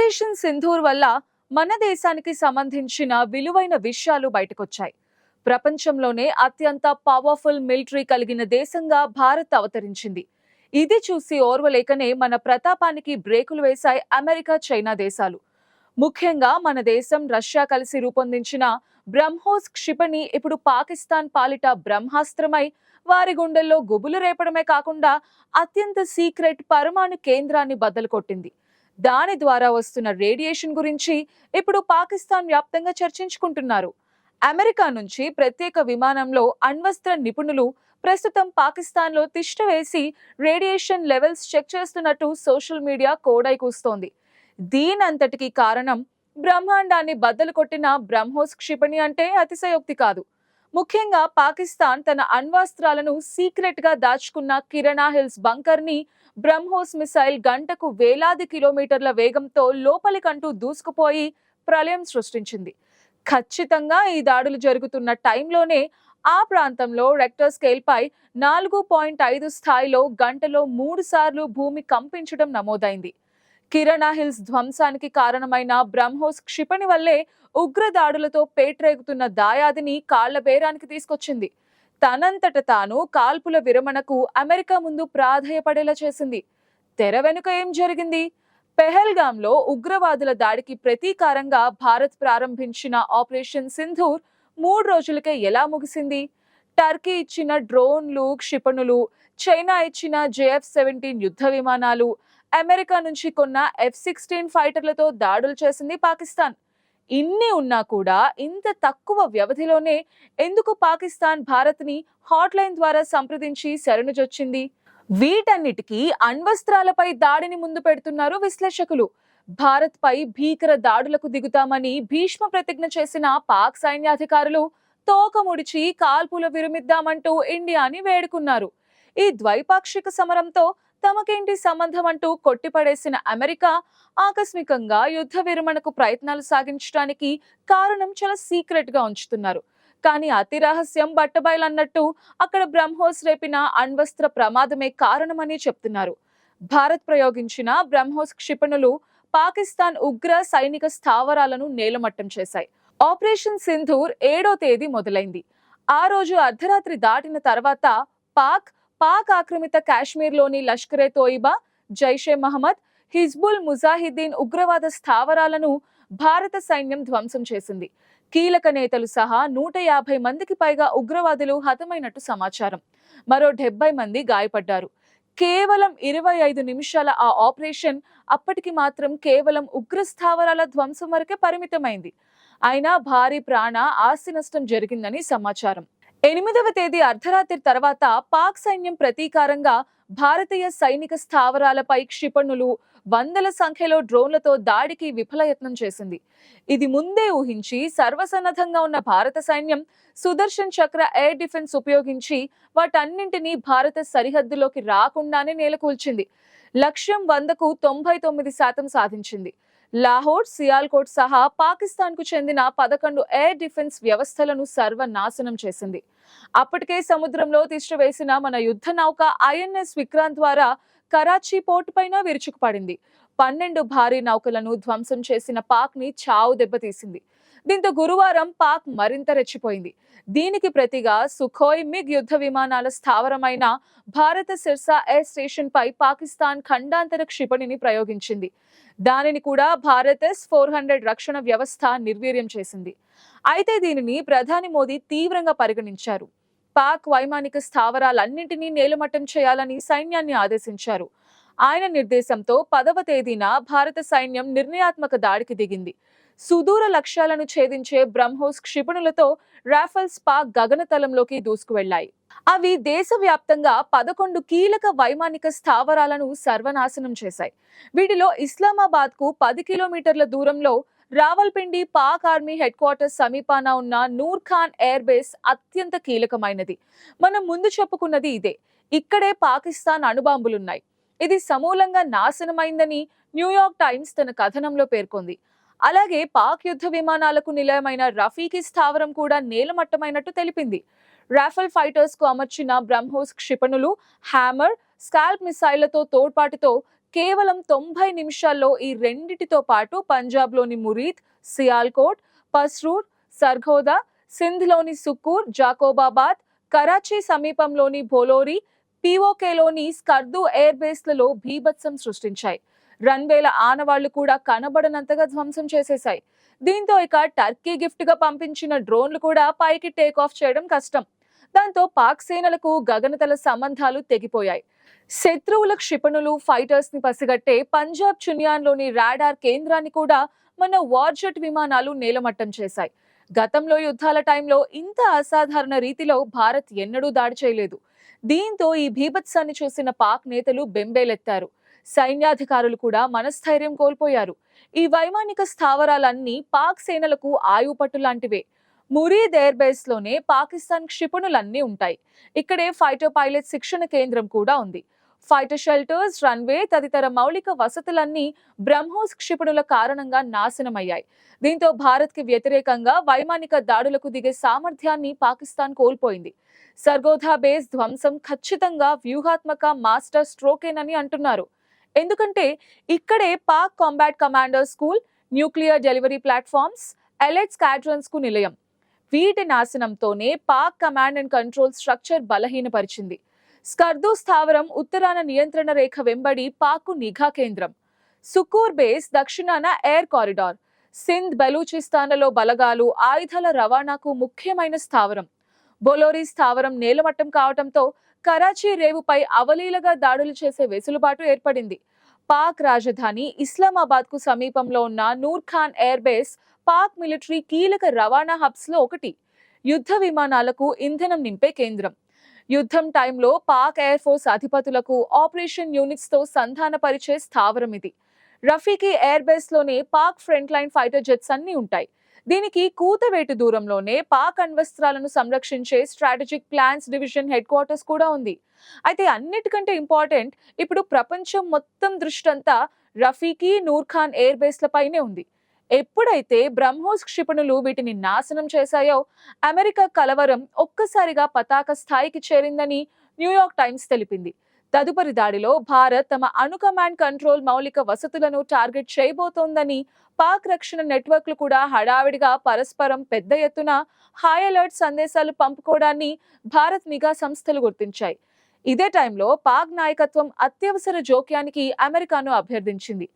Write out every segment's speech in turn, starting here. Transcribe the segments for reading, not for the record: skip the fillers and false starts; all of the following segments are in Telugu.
ఆపరేషన్ సింధూర్ వల్ల మన దేశానికి సంబంధించిన విలువైన విషయాలు బయటకొచ్చాయి. ప్రపంచంలోనే అత్యంత పవర్ఫుల్ మిలిటరీ కలిగిన దేశంగా భారత్ అవతరించింది. ఇది చూసి ఓర్వలేకనే మన ప్రతాపానికి బ్రేకులు వేశాయి అమెరికా, చైనా దేశాలు. ముఖ్యంగా మన దేశం, రష్యా కలిసి రూపొందించిన బ్రహ్మోస్ క్షిపణి ఇప్పుడు పాకిస్తాన్ పాలిట బ్రహ్మాస్త్రమై వారి గుండెల్లో గుబులు రేపడమే కాకుండా అత్యంత సీక్రెట్ పరమాణు కేంద్రాన్ని బద్దలు కొట్టింది. దాని ద్వారా వస్తున్న రేడియేషన్ గురించి ఇప్పుడు పాకిస్తాన్ వ్యాప్తంగా చర్చించుకుంటున్నారు. అమెరికా నుంచి ప్రత్యేక విమానంలో అణ్వస్త్ర నిపుణులు ప్రస్తుతం పాకిస్తాన్లో తిష్ట వేసి రేడియేషన్ లెవెల్స్ చెక్ చేస్తున్నట్టు సోషల్ మీడియా కోడై కూస్తోంది. దీనంతటికి కారణం బ్రహ్మాండాన్ని బద్దలు కొట్టిన బ్రహ్మోస్ క్షిపణి అంటే అతిశయోక్తి కాదు. ముఖ్యంగా పాకిస్తాన్ తన అణ్వాస్త్రాలను సీక్రెట్ గా దాచుకున్న కిరణా హిల్స్ బంకర్ ని బ్రహ్మోస్ మిసైల్ గంటకు వేలాది కిలోమీటర్ల వేగంతో లోపలికంటూ దూసుకుపోయి ప్రళయం సృష్టించింది. ఖచ్చితంగా ఈ దాడులు జరుగుతున్న టైంలోనే ఆ ప్రాంతంలో రెక్టర్ స్కేల్ పై 4.5 స్థాయిలో గంటలో 3 సార్లు భూమి కంపించడం నమోదైంది. కిరణా హిల్స్ ధ్వంసానికి కారణమైన బ్రహ్మోస్ క్షిపణి వల్లే ఉగ్ర దాడులతో పేట్రేగుతున్న దాయాదిని కాళ్ల బేరానికి తీసుకొచ్చింది. తనంతట తాను కాల్పుల విరమణకు అమెరికా ముందు ప్రాధేయపడేలా చేసింది. తెర వెనుక ఏం జరిగింది? పెహల్గాంలో ఉగ్రవాదుల దాడికి ప్రతీకారంగా భారత్ ప్రారంభించిన ఆపరేషన్ సింధూర్ 3 రోజులకే ఎలా ముగిసింది? టర్కీ ఇచ్చిన డ్రోన్లు, క్షిపణులు, చైనా ఇచ్చిన JF-17 యుద్ధ విమానాలు, అమెరికా నుంచి కొన్న F-16 ఫైటర్లతో దాడులు చేసింది పాకిస్తాన్. ఇన్ని ఉన్నా కూడా ఇంత తక్కువ వ్యవధిలోనే ఎందుకు పాకిస్తాన్ భారత్ని హాట్లైన్ ద్వారా సంప్రదించి శరణుజొచ్చింది? వీటన్నిటికీ అణ్వస్త్రాలపై దాడిని ముందు పెడుతున్నారు విశ్లేషకులు. భారత్ పై భీకర దాడులకు దిగుతామని భీష్మ ప్రతిజ్ఞ చేసిన పాక్ సైన్యాధికారులు తోక ముడిచి కాల్పుల విరమిద్దామంటూ ఇండియాని వేడుకున్నారు. ఈ ద్వైపాక్షిక సమరంతో తమకేంటి సంబంధం అంటూ కొట్టిపడేసిన అమెరికా ఆకస్మికంగా యుద్ధ విరమణకు ప్రయత్నాలు సాగించడానికి కారణం చాలా సీక్రెట్ గా ఉంచుతున్నారు. కానీ అతి రహస్యం బట్టబయలన్నట్టు అక్కడ బ్రహ్మోస్ రేపిన అణ్వస్త్ర ప్రమాదమే కారణమని చెప్తున్నారు. భారత్ ప్రయోగించిన బ్రహ్మోస్ క్షిపణులు పాకిస్తాన్ ఉగ్ర సైనిక స్థావరాలను నేలమట్టం చేశాయి. ఆపరేషన్ సింధూర్ 7వ తేదీ మొదలైంది. ఆ రోజు అర్ధరాత్రి దాటిన తర్వాత పాక్ ఆక్రమిత కాశ్మీర్లోని లష్కరే తోయిబా, జైషే మహమ్మద్, హిజ్బుల్ ముజాహిద్దీన్ ఉగ్రవాద స్థావరాలను భారత సైన్యం ధ్వంసం చేసింది. కీలక నేతలు సహా 150 మందికి పైగా ఉగ్రవాదులు హతమైనట్టు సమాచారం. మరో 70 మంది గాయపడ్డారు. కేవలం 25 నిమిషాల ఆ ఆపరేషన్ అప్పటికి మాత్రం కేవలం ఉగ్ర స్థావరాల ధ్వంసం వరకే పరిమితమైంది. అయినా భారీ ప్రాణ ఆస్తి నష్టం జరిగిందని సమాచారం. 8వ తేదీ అర్ధరాత్రి తర్వాత పాక్ సైన్యం ప్రతీకారంగా భారతీయ సైనిక స్థావరాలపై క్షిపణులు, వందల సంఖ్యలో డ్రోన్లతో దాడికి విఫలయత్నం చేసింది. ఇది ముందే ఊహించి సర్వసన్నద్ధంగా ఉన్న భారత సైన్యం సుదర్శన్ చక్ర ఎయిర్ డిఫెన్స్ ఉపయోగించి వాటన్నింటినీ భారత సరిహద్దులోకి రాకుండానే నేలకూల్చింది. లక్ష్యం 100కు 99% సాధించింది. లాహోర్, సియాల్కోట్ సహా పాకిస్తాన్ కు చెందిన 11 ఎయిర్ డిఫెన్స్ వ్యవస్థలను సర్వనాశనం చేసింది. అప్పటికే సముద్రంలో తిష్టవేసిన మన యుద్ధ నౌక INS విక్రాంత్ ద్వారా కరాచీ పోర్టు పైన విరుచుకుపడింది. 12 భారీ నౌకలను ధ్వంసం చేసిన పాక్ ని చావు దెబ్బతీసింది. దీంతో గురువారం పాక్ మరింత రెచ్చిపోయింది. దీనికి ప్రతిగా సుఖోయ్, మిగ్ యుద్ధ విమానాల స్థావరమైన భారత సిర్సా ఎయిర్ స్టేషన్ పై పాకిస్తాన్ ఖండాంతర క్షిపణిని ప్రయోగించింది. దానిని కూడా భారత్ S-400 రక్షణ వ్యవస్థ నిర్వీర్యం చేసింది. అయితే దీనిని ప్రధాని మోదీ తీవ్రంగా పరిగణించారు. పాక్ వైమానిక స్థావరాలన్నింటినీ నేలమట్టం చేయాలని సైన్యాన్ని ఆదేశించారు. ఆయన నిర్దేశంతో 10వ తేదీన భారత సైన్యం నిర్ణయాత్మక దాడికి దిగింది. సుదూర లక్ష్యాలను ఛేదించే బ్రహ్మోస్ క్షిపణులతో రాఫెల్స్ పాక్ గగనతలంలోకి దూసుకువెళ్లాయి. అవి దేశవ్యాప్తంగా 11 కీలక వైమానిక స్థావరాలను సర్వనాశనం చేశాయి. వీటిలో ఇస్లామాబాద్ కు 10 కిలోమీటర్ల దూరంలో Rawalpindi Pak army headquarters సమీపాన ఉన్న నూర్ ఖాన్ ఎయిర్ బేస్ అత్యంత కీలకమైనది. మనం ముందు చెప్పుకున్నది ఇదే. ఇక్కడే పాకిస్తాన్ అణుబాంబులున్నాయి. ఇది సమూలంగా నాశనమైందని న్యూయార్క్ టైమ్స్ తన కథనంలో పేర్కొంది. అలాగే పాక్ యుద్ధ విమానాలకు నిలయమైన రఫీకి స్థావరం కూడా నేలమట్టమైనట్టు తెలిపింది. రాఫెల్ ఫైటర్స్ కు అమర్చిన బ్రహ్మోస్ క్షిపణులు, హ్యామర్, స్కాల్ప్ మిసైళ్లతో తోడ్పాటుతో కేవలం 90 నిమిషాల్లో ఈ రెండిటితో పాటు పంజాబ్లోని మురీద్, సియాల్కోట్, పస్రూర్, సర్గోదా, సింధ్లోని సుక్కూర్, జాకోబాబాద్, కరాచీ సమీపంలోని భోలోరి, పీఓకేలోని స్కర్దు ఎయిర్ బేస్లలో భీభత్సం సృష్టించాయి. రన్వేల ఆనవాళ్లు కూడా కనబడనంతగా ధ్వంసం చేసేశాయి. దీంతో ఇక టర్కీ గిఫ్ట్ గా పంపించిన డ్రోన్లు కూడా పైకి టేక్ ఆఫ్ చేయడం కష్టం. దాంతో పాక్ సేనలకు గగనతల సంబంధాలు తెగిపోయాయి. శత్రువుల క్షిపణులు, ఫైటర్స్ ని పసిగట్టే పంజాబ్ చునియాన్లోని రాడార్ కేంద్రాన్ని కూడా మన వార్జెట్ విమానాలు నేలమట్టం చేశాయి. గతంలో యుద్ధాల టైంలో ఇంత అసాధారణ రీతిలో భారత్ ఎన్నడూ దాడి చేయలేదు. దీంతో ఈ భీభత్సాన్ని చూసిన పాక్ నేతలు బెంబేలెత్తారు. సైన్యాధికారులు కూడా మనస్థైర్యం కోల్పోయారు. ఈ వైమానిక స్థావరాలన్నీ పాక్ సేనలకు ఆయుపట్టు లాంటివే. మురీద్ ఎయిర్ బేస్ లోనే పాకిస్తాన్ క్షిపణులన్నీ ఉంటాయి. ఇక్కడే ఫైటర్ పైలట్ శిక్షణ కేంద్రం కూడా ఉంది. ఫైటర్ షెల్టర్స్, రన్వే తదితర మౌలిక వసతులన్నీ బ్రహ్మోస్ క్షిపణుల కారణంగా నాశనమయ్యాయి. దీంతో భారత్ కి వ్యతిరేకంగా వైమానిక దాడులకు దిగే సామర్థ్యాన్ని పాకిస్తాన్ కోల్పోయింది. సర్గోదా బేస్ ధ్వంసం ఖచ్చితంగా వ్యూహాత్మక మాస్టర్ స్ట్రోకేనని అంటున్నారు. ఎందుకంటే ఇక్కడే Pak combat commander school, nuclear delivery platforms, elite squadrons కు నిలయం. వీటి నాశనంతోనే Pak command and control structure బలహీనపరిచింది. స్కర్దు స్థావరం ఉత్తరాన నియంత్రణ రేఖ వెంబడి పాక్ నిఘా కేంద్రం. సుకూర్ బేస్ దక్షిణాన ఎయిర్ కారిడార్. సింధ్, బలూచిస్తాన్లలో బలగాలు, ఆయుధాల రవాణాకు ముఖ్యమైన స్థావరం. బొలోరి స్థావరం నేలమట్టం కావడంతో కరాచీ రేవుపై అవలీలగా దాడులు చేసే వెసులుబాటు ఏర్పడింది. పాక్ రాజధాని ఇస్లామాబాద్ కు సమీపంలో ఉన్న Noor Khan air base Pak military కీలక రవాణా హబ్స్ లో ఒకటి. యుద్ధ విమానాలకు ఇంధనం నింపే కేంద్రం. యుద్ధం టైంలో పాక్ ఎయిర్ ఫోర్స్ అధిపతులకు ఆపరేషన్ యూనిట్స్ తో సంధానపరిచే స్థావరం ఇది. రఫీకి ఎయిర్ బేస్ లోనే Pak front line fighter jets అన్ని ఉంటాయి. దీనికి కూతవేటు దూరంలోనే పాక్ అణ్వస్త్రాలను సంరక్షించే strategic plans division headquarters కూడా ఉంది. అయితే అన్నిటికంటే ఇంపార్టెంట్, ఇప్పుడు ప్రపంచం మొత్తం దృష్టంతా రఫీకి, నూర్ ఖాన్ ఎయిర్ బేస్ల పైనే ఉంది. ఎప్పుడైతే బ్రహ్మోస్ క్షిపణులు వీటిని నాశనం చేశాయో అమెరికా కలవరం ఒక్కసారిగా పతాక స్థాయికి చేరిందని న్యూయార్క్ టైమ్స్ తెలిపింది. తదుపరి దాడిలో భారత్ తమ అణు కమాండ్ కంట్రోల్ మౌలిక వసతులను టార్గెట్ చేయబోతోందని పాక్ రక్షణ నెట్వర్క్లు కూడా హడావిడిగా పరస్పరం పెద్ద ఎత్తున హై అలర్ట్ సందేశాలు పంపుకోవడాన్ని భారత్ నిఘా సంస్థలు గుర్తించాయి. ఇదే టైంలో పాక్ నాయకత్వం అత్యవసర జోక్యానికి అమెరికాను అభ్యర్థించింది.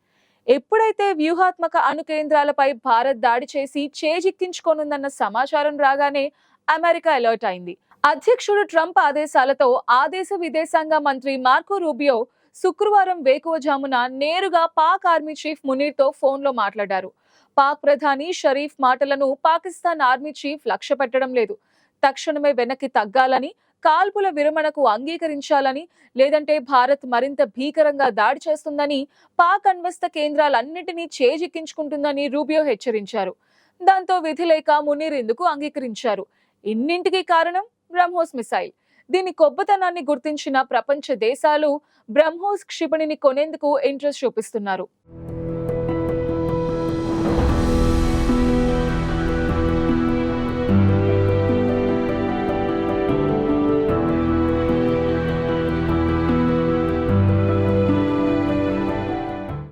ఎప్పుడైతే వ్యూహాత్మక అణు కేంద్రాలపై భారత్ దాడి చేసి చేజిక్కించుకోనుందన్న సమాచారం రాగానే అమెరికా అలర్ట్ అయింది. అధ్యక్షుడు ట్రంప్ ఆదేశాలతో ఆ దేశ విదేశాంగ మంత్రి మార్కో రూబియో శుక్రవారం వేకువజామున నేరుగా పాక్ ఆర్మీ చీఫ్ మునీర్తో ఫోన్లో మాట్లాడారు. పాక్ ప్రధాని షరీఫ్ మాటలను పాకిస్తాన్ ఆర్మీ చీఫ్ లక్ష్య పెట్టడం లేదు. తక్షణమే వెనక్కి తగ్గాలని, కాల్పుల విరమణకు అంగీకరించాలని, లేదంటే భారత్ మరింత భీకరంగా దాడి చేస్తుందని, పాక్ అణ్వస్త్ర కేంద్రాలన్నింటినీ చేజిక్కించుకుంటుందని రూబియో హెచ్చరించారు. దాంతో విధి లేక మునీర్ ఇందుకు అంగీకరించారు. ఇన్నింటికీ కారణం బ్రహ్మోస్ మిసైల్. దీని గొప్పతనాన్ని గుర్తించిన ప్రపంచ దేశాలు బ్రహ్మోస్ క్షిపణిని కొనేందుకు ఇంట్రెస్ట్ చూపిస్తున్నారు.